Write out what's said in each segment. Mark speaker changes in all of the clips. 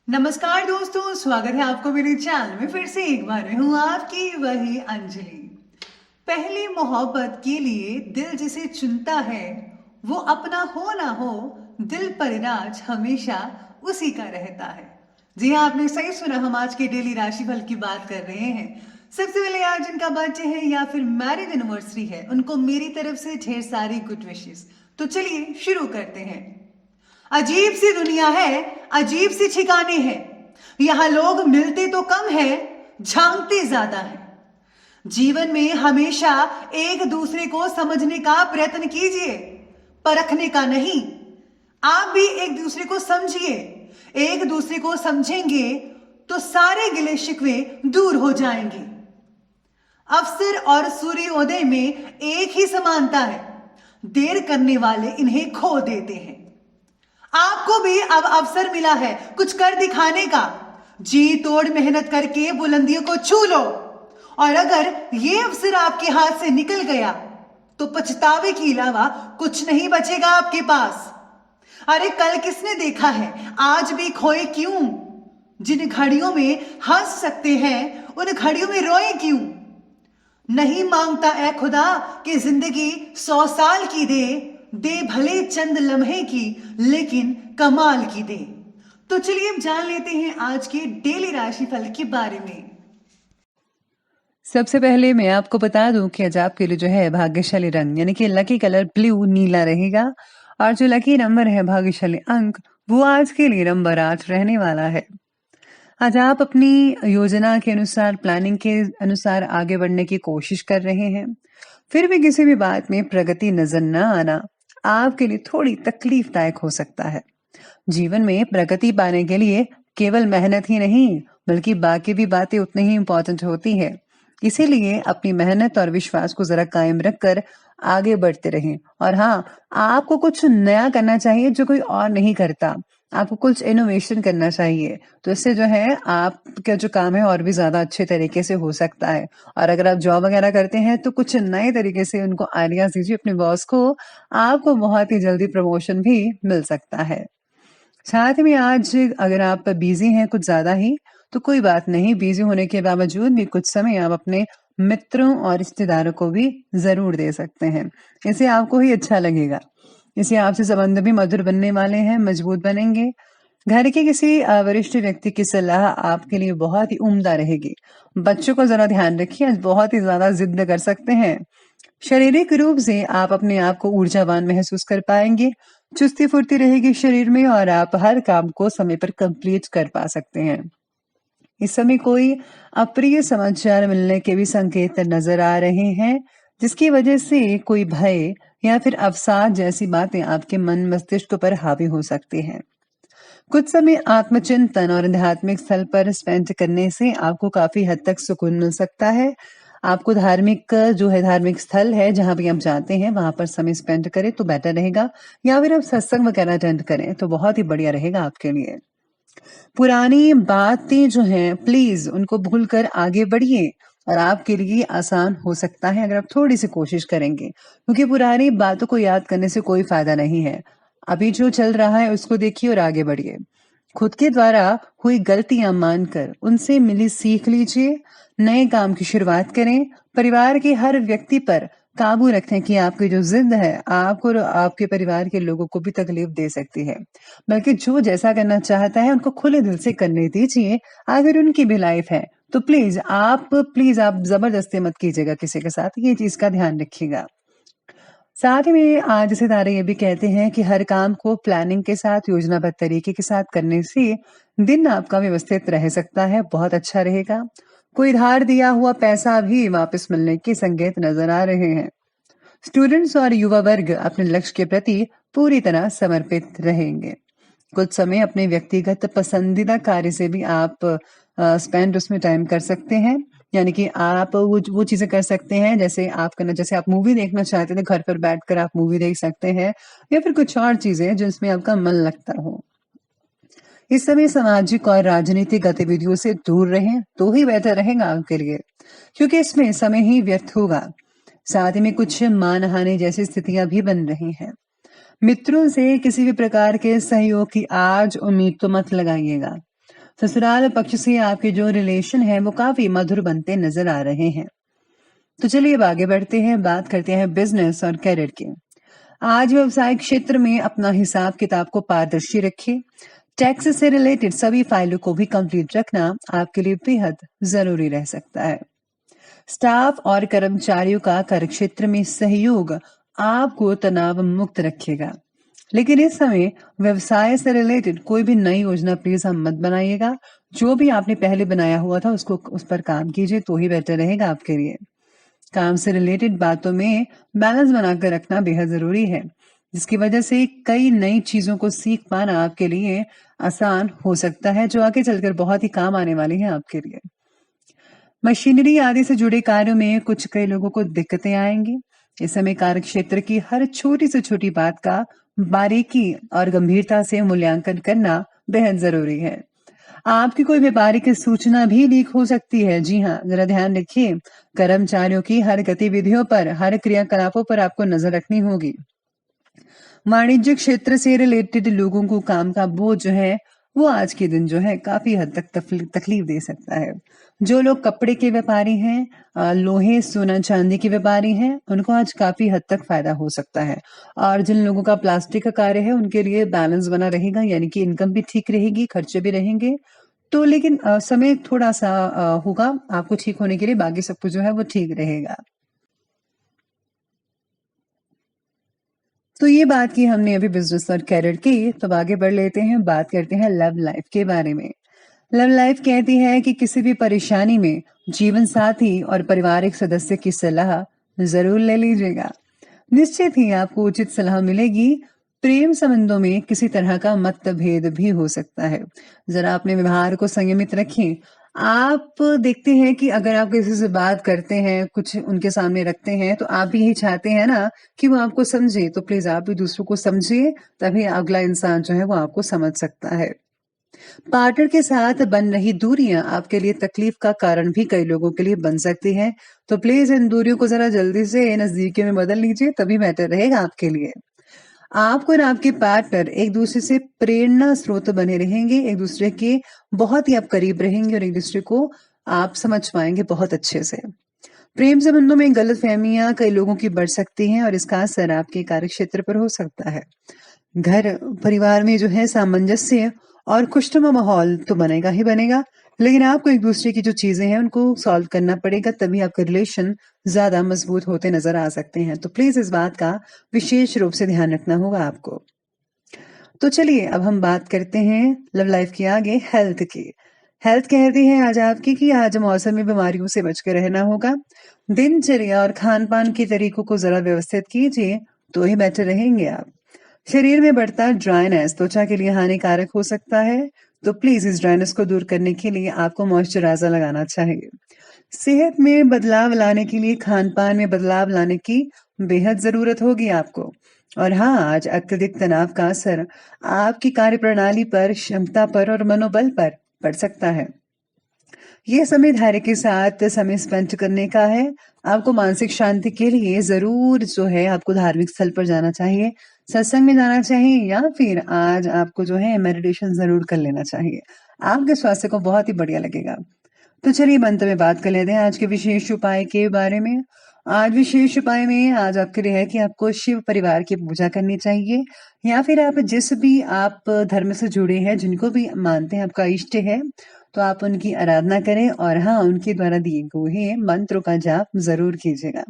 Speaker 1: नमस्कार दोस्तों, स्वागत है आपको मेरे चैनल में। फिर से एक बार मैं हूँ आपकी वही अंजलि। पहली मोहब्बत के लिए दिल जिसे चुनता है, वो अपना हो ना हो, दिल पर राज हमेशा उसी का रहता है। जी हाँ, आपने सही सुना। हम आज के डेली राशिफल की बात कर रहे हैं। सबसे पहले आज जिनका बर्थडे है या फिर मैरिज एनिवर्सरी है, उनको मेरी तरफ से ढेर सारी गुड विशेस। तो चलिए शुरू करते हैं। अजीब सी दुनिया है, अजीब सी ठिकाने हैं। यहां लोग मिलते तो कम है, झांकते ज्यादा है। जीवन में हमेशा एक दूसरे को समझने का प्रयत्न कीजिए, परखने का नहीं। आप भी एक दूसरे को समझिए। एक दूसरे को समझेंगे तो सारे गिले शिकवे दूर हो जाएंगे। अवसर और सूर्योदय में एक ही समानता है, देर करने वाले इन्हें खो देते हैं। आपको भी अब अवसर मिला है कुछ कर दिखाने का। जी तोड़ मेहनत करके बुलंदियों को छू लो। और अगर ये अवसर आपके हाथ से निकल गया तो पछतावे के अलावा कुछ नहीं बचेगा आपके पास। अरे कल किसने देखा है, आज भी खोए क्यों? जिन घड़ियों में हंस सकते हैं, उन घड़ियों में रोए क्यों? नहीं मांगता ऐ खुदा कि जिंदगी 100 साल की दे, दे भले चंद लम्हे की, लेकिन कमाल की दे। तो चलिए अब जान लेते हैं आज के डेली राशिफल के बारे में।
Speaker 2: सबसे पहले मैं आपको बता दूं कि आज आपके लिए जो है भाग्यशाली रंग यानी कि लकी कलर ब्लू नीला रहेगा। और जो लकी नंबर है, भाग्यशाली अंक, वो आज के लिए नंबर 8 रहने वाला है। आज आप अपनी योजना के अनुसार, प्लानिंग के अनुसार आगे बढ़ने की कोशिश कर रहे हैं। फिर भी किसी भी बात में प्रगति नजर न आना आपके लिए थोड़ी तकलीफदायक हो सकता है। जीवन में प्रगति पाने के लिए केवल मेहनत ही नहीं, बल्कि बाकी भी बातें उतनी ही इम्पोर्टेंट होती है। इसीलिए अपनी मेहनत और विश्वास को जरा कायम रखकर आगे बढ़ते रहें। और हाँ, आपको कुछ नया करना चाहिए जो कोई और नहीं करता। आपको कुछ इनोवेशन करना चाहिए, तो इससे जो है आपका जो काम है और भी ज्यादा अच्छे तरीके से हो सकता है। और अगर आप जॉब वगैरह करते हैं तो कुछ नए तरीके से उनको आइडियाज दीजिए अपने बॉस को। आपको बहुत ही जल्दी प्रमोशन भी मिल सकता है। साथ में आज अगर आप बिजी हैं कुछ ज्यादा ही, तो कोई बात नहीं। बिजी होने के बावजूद भी कुछ समय आप अपने मित्रों और रिश्तेदारों को भी जरूर दे सकते हैं। इससे आपको ही अच्छा लगेगा। इससे आपसे संबंध भी मधुर बनने वाले हैं, मजबूत बनेंगे। घर के किसी वरिष्ठ व्यक्ति की सलाह आपके लिए बहुत ही उम्दा रहेगी। बच्चों को जरा ध्यान रखिए, आज बहुत ही ज्यादा जिद कर सकते हैं। शारीरिक रूप से आप अपने आप को ऊर्जावान महसूस कर पाएंगे। चुस्ती फुर्ती रहेगी शरीर में और आप हर काम को समय पर कंप्लीट कर पा सकते हैं। इस समय कोई अप्रिय समाचार मिलने के भी संकेत नजर आ रहे हैं, जिसकी वजह से कोई भय या फिर अवसाद जैसी बातें आपके मन मस्तिष्क पर हावी हो सकती हैं। कुछ समय आत्मचिंतन और आध्यात्मिक स्थल पर स्पेंड करने से आपको काफी हद तक सुकून मिल सकता है। आपको धार्मिक स्थल है जहां भी आप जाते हैं, वहां पर समय स्पेंड करें तो बेटर रहेगा। या फिर आप सत्संग वगैरह अटेंड करें तो बहुत ही बढ़िया रहेगा आपके लिए। पुरानी बातें जो हैं, प्लीज उनको भूलकर आगे बढ़िए और आपके लिए आसान हो सकता है अगर आप थोड़ी सी कोशिश करेंगे, क्योंकि पुरानी बातों को याद करने से कोई फायदा नहीं है। अभी जो चल रहा है उसको देखिए और आगे बढ़िए। खुद के द्वारा हुई गलतियां मानकर उनसे मिली सीख लीजिए। नए काम की शुरुआत करें। परिवार के हर व्यक्ति पर काबू रखें कि आपकी जो जिद है आपको और आपके परिवार के लोगों को भी तकलीफ दे सकती है। बल्कि जो जैसा करना चाहता है उनको खुले दिल से करने दीजिए। अगर उनकी भी लाइफ है तो प्लीज आप जबरदस्ती मत कीजिएगा किसी के साथ, ये चीज का ध्यान रखिएगा। साथ ही में आज सितारे ये भी कहते हैं कि हर काम को प्लानिंग के साथ, योजनाबद्ध तरीके के साथ करने से दिन आपका व्यवस्थित रह सकता है, बहुत अच्छा रहेगा। कोई धार दिया हुआ पैसा भी वापस मिलने के संकेत नजर आ रहे हैं। स्टूडेंट्स और युवा वर्ग अपने लक्ष्य के प्रति पूरी तरह समर्पित रहेंगे। कुछ समय अपने व्यक्तिगत पसंदीदा कार्य से भी आप स्पेंड उसमें टाइम कर सकते हैं। यानी कि आप वो चीजें कर सकते हैं जैसे आप मूवी देखना चाहते थे, घर पर बैठकर आप मूवी देख सकते हैं, या फिर कुछ और चीजें जिसमें आपका मन लगता हो। इस समय सामाजिक और राजनीतिक गतिविधियों से दूर रहें तो ही बेहतर रहेगा आपके लिए, क्योंकि इसमें समय ही व्यर्थ होगा। साथ ही में कुछ मानहानि जैसी स्थितियां भी बन रही हैं। मित्रों से किसी भी प्रकार के सहयोग की आज उम्मीद तो मत लगाइएगा। ससुराल पक्ष से आपके जो रिलेशन है वो काफी मधुर बनते नजर आ रहे हैं। तो चलिए अब आगे बढ़ते हैं, बात करते हैं बिजनेस और करियर की। आज व्यवसायिक क्षेत्र में अपना हिसाब किताब को पारदर्शी रखिए। टैक्स से रिलेटेड सभी फाइलों को भी कंप्लीट रखना आपके लिए बेहद जरूरी रह सकता है। स्टाफ और कर्मचारियों का कार्यक्षेत्र में सहयोग आपको तनाव मुक्त रखेगा। लेकिन इस समय व्यवसाय से रिलेटेड कोई भी नई योजना प्लीज हम मत बनाइएगा। जो भी आपने पहले बनाया हुआ था उसको उस पर काम कीजिए तो ही बेटर रहेगा आपके लिए। काम से रिलेटेड बातों में बैलेंस बनाकर रखना बेहद जरूरी है, जिसकी वजह से कई नई चीजों को सीख पाना आपके लिए आसान हो सकता है, जो आगे चलकर बहुत ही काम आने वाली है आपके लिए। मशीनरी आदि से जुड़े कार्यों में कुछ कई लोगों को दिक्कतें आएंगी। इस समय कार्य क्षेत्र की हर छोटी से छोटी बात का बारीकी और गंभीरता से मूल्यांकन करना बेहद जरूरी है। आपकी कोई व्यापारिक सूचना भी लीक हो सकती है। जी हाँ, जरा ध्यान रखिए। कर्मचारियों की हर गतिविधियों पर, हर क्रियाकलापों पर आपको नजर रखनी होगी। वाणिज्य क्षेत्र से रिलेटेड लोगों को काम का बोझ जो है वो आज के दिन जो है काफी हद तक तकलीफ दे सकता है। जो लोग कपड़े के व्यापारी हैं, लोहे सोना चांदी के व्यापारी हैं, उनको आज काफी हद तक फायदा हो सकता है। और जिन लोगों का प्लास्टिक का कार्य है उनके लिए बैलेंस बना रहेगा, यानी कि इनकम भी ठीक रहेगी, खर्चे भी रहेंगे। तो लेकिन समय थोड़ा सा होगा आपको ठीक होने के लिए, बाकी सब कुछ जो है वो ठीक रहेगा। तो ये बात की हमने अभी बिजनेस और करियर की, तो आगे बढ़ लेते हैं, बात करते हैं लव लाइफ के बारे में। लव लाइफ कहती है कि किसी भी परेशानी में जीवन साथी और पारिवारिक सदस्य की सलाह जरूर ले लीजिएगा। निश्चित ही आपको उचित सलाह मिलेगी। प्रेम संबंधों में किसी तरह का मतभेद भी हो सकता है। जरा अपने व्यवहार को संयमित रखें। आप देखते हैं कि अगर आप किसी से बात करते हैं, कुछ उनके सामने रखते हैं, तो आप भी यही चाहते हैं ना कि वो आपको समझे। तो प्लीज आप भी दूसरों को समझिए, तभी अगला इंसान जो है वो आपको समझ सकता है। पार्टनर के साथ बन रही दूरियां आपके लिए तकलीफ का कारण भी कई लोगों के लिए बन सकती है। तो प्लीज इन दूरियों को जरा जल्दी से नजदीकियों में बदल लीजिए, तभी बेहतर रहेगा आपके लिए। आपको और आपके पार्टनर एक दूसरे से प्रेरणा स्रोत बने रहेंगे, एक दूसरे के बहुत ही आप करीब रहेंगे और एक दूसरे को आप समझ पाएंगे बहुत अच्छे से। प्रेम संबंधों में गलतफहमियां कई लोगों की बढ़ सकती हैं और इसका असर आपके कार्यक्षेत्र पर हो सकता है। घर परिवार में जो है सामंजस्य और खुशनुमा माहौल तो बनेगा ही बनेगा, लेकिन आपको एक दूसरे की जो चीजें हैं उनको सॉल्व करना पड़ेगा, तभी आपका रिलेशन ज्यादा मजबूत होते नजर आ सकते हैं। तो प्लीज इस बात का विशेष रूप से ध्यान रखना होगा आपको। तो चलिए अब हम बात करते हैं लव लाइफ की आगे हेल्थ की। हेल्थ कहती है आज आपकी कि आज मौसमी बीमारियों से बचकर रहना होगा। दिनचर्या और खान पान के तरीकों को जरा व्यवस्थित कीजिए तो ही बेटर रहेंगे आप। शरीर में बढ़ता ड्राइनेस त्वचा के लिए हानिकारक हो सकता है, तो प्लीज इस ड्राइनेस को दूर करने के लिए आपको मॉइस्चराइजर लगाना चाहिए। सेहत में बदलाव लाने के लिए खान पान में बदलाव लाने की बेहद जरूरत होगी आपको। और हाँ, आज अत्यधिक तनाव का असर आपकी कार्यप्रणाली पर, क्षमता पर और मनोबल पर पड़ सकता है। यह समय धैर्य के साथ समय स्पेंड करने का है। आपको मानसिक शांति के लिए जरूर जो है आपको धार्मिक स्थल पर जाना चाहिए, सत्संग में जाना चाहिए, या फिर आज आपको जो है मेडिटेशन जरूर कर लेना चाहिए। आपके स्वास्थ्य को बहुत ही बढ़िया लगेगा। तो चलिए अंत में बात कर लेते हैं आज के विशेष उपाय के बारे में। आज विशेष उपाय में आज आपके लिए है कि आपको शिव परिवार की पूजा करनी चाहिए, या फिर आप जिस भी आप धर्म से जुड़े हैं, जिनको भी मानते हैं आपका इष्ट है, तो आप उनकी आराधना करें और हाँ, उनके द्वारा दिए हुए मंत्रों का जाप जरूर कीजिएगा।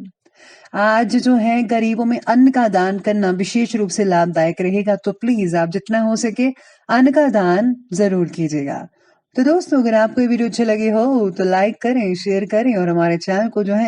Speaker 2: आज जो है गरीबों में अन्न का दान करना विशेष रूप से लाभदायक रहेगा, तो प्लीज आप जितना हो सके अन्न का दान जरूर कीजिएगा। तो दोस्तों, अगर आपको ये वीडियो अच्छे लगे हो तो लाइक करें, शेयर करें और हमारे चैनल को जो है